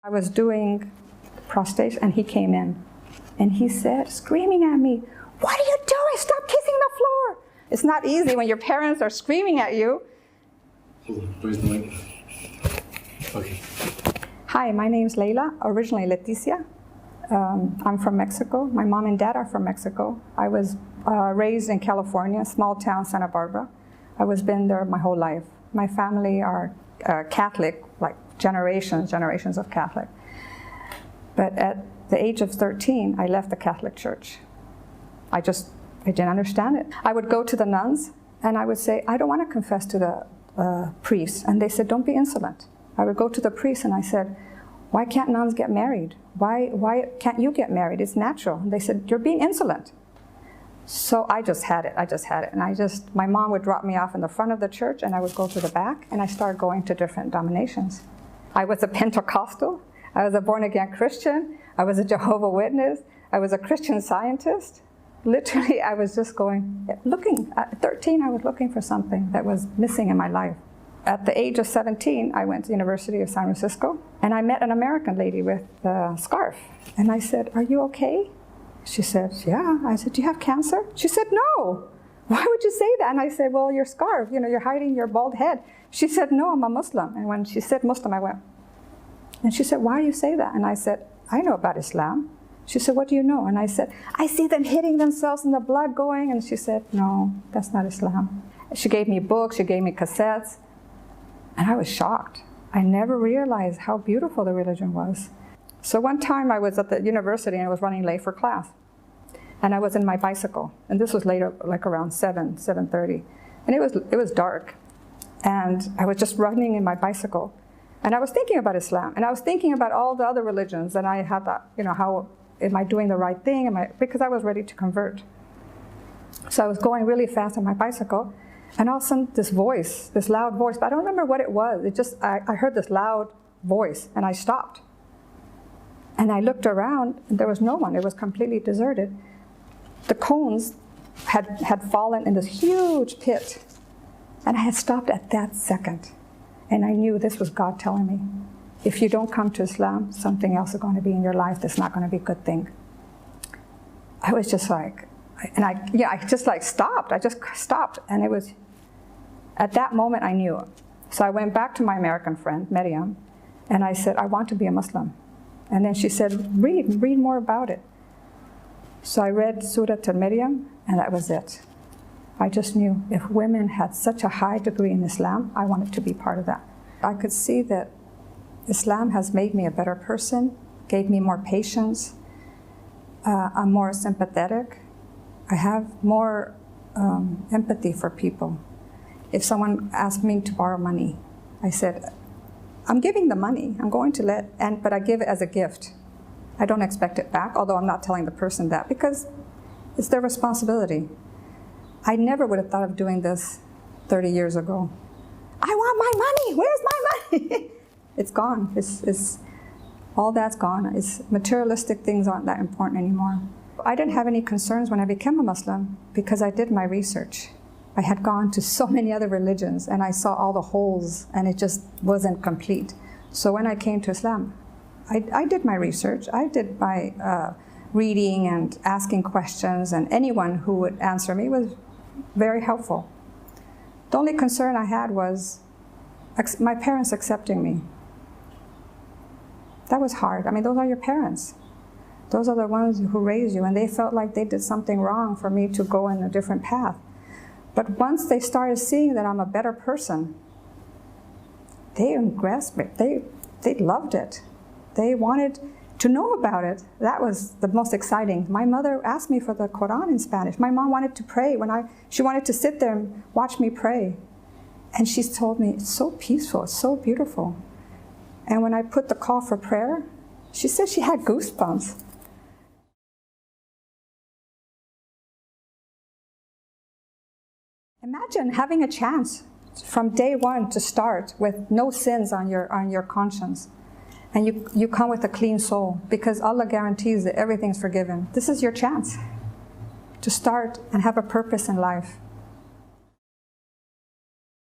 I was doing prostration and he came in and he said, screaming at me, "What are you doing? Stop kissing the floor." It's not easy when your parents are screaming at you. Hold on, where's the mic? Okay. Hi, my name's Leila, originally Leticia. I'm from Mexico. My mom and dad are from Mexico. I was raised in California, small town, Santa Barbara. I was been there my whole life. My family are Catholic, like generations of Catholic. But at the age of 13, I left the Catholic Church. I didn't understand it. I would go to the nuns and I would say, "I don't want to confess to the priest." And they said, "Don't be insolent." I would go to the priest and I said, "Why can't nuns get married? Why can't you get married? It's natural." And they said, "You're being insolent." So I just had it. And my mom would drop me off in the front of the church and I would go to the back and I started going to different denominations. I was a Pentecostal. I was a born-again Christian. I was a Jehovah's Witness. I was a Christian Scientist. Literally, I was just looking. At 13, I was looking for something that was missing in my life. At the age of 17, I went to the University of San Francisco, and I met an American lady with a scarf. And I said, "Are you okay?" She said, "Yeah." I said, "Do you have cancer?" She said, "No." "Why would you say that?" And I said, "Well, your scarf, you're hiding your bald head." She said, "No, I'm a Muslim." And when she said Muslim, I went. And she said, "Why do you say that?" And I said, "I know about Islam." She said, "What do you know?" And I said, "I see them hitting themselves and the blood going." And she said, "No, that's not Islam." She gave me books, she gave me cassettes. And I was shocked. I never realized how beautiful the religion was. So one time I was at the university and I was running late for class. And I was in my bicycle. And this was later, like around 7:30. And it was dark. And I was just running in my bicycle. And I was thinking about Islam. And I was thinking about all the other religions. And I had that, how am I doing the right thing? Because I was ready to convert. So I was going really fast on my bicycle. And all of a sudden, this loud voice, but I don't remember what it was. I heard this loud voice, and I stopped. And I looked around, and there was no one. It was completely deserted. The cones had fallen in this huge pit. And I had stopped at that second. And I knew this was God telling me, if you don't come to Islam, something else is going to be in your life that's not going to be a good thing. I was just like, I just stopped. I just stopped. And it was, at that moment I knew. So I went back to my American friend, Miriam, and I said, "I want to be a Muslim." And then she said, read more about it. So I read Surah Al-Maryam, and that was it. I just knew if women had such a high degree in Islam, I wanted to be part of that. I could see that Islam has made me a better person, gave me more patience. I'm more sympathetic. I have more empathy for people. If someone asked me to borrow money, I said, "I'm giving the money. I'm going to but I give it as a gift. I don't expect it back," although I'm not telling the person that because it's their responsibility. I never would have thought of doing this 30 years ago. I want my money. Where's my money? It's gone. It's all that's gone. Materialistic things aren't that important anymore. I didn't have any concerns when I became a Muslim because I did my research. I had gone to so many other religions and I saw all the holes and it just wasn't complete. So when I came to Islam, I did my research. I did my reading and asking questions, and anyone who would answer me was very helpful. The only concern I had was my parents accepting me. That was hard. I mean, those are your parents. Those are the ones who raised you, and they felt like they did something wrong for me to go in a different path. But once they started seeing that I'm a better person, they grasped me. They loved it. They wanted to know about it. That was the most exciting. My mother asked me for the Quran in Spanish. My mom wanted to pray. She wanted to sit there and watch me pray. And she told me, "It's so peaceful, it's so beautiful." And when I put the call for prayer, she said she had goosebumps. Imagine having a chance from day one to start with no sins on your conscience. And you come with a clean soul because Allah guarantees that everything's forgiven. This is your chance to start and have a purpose in life.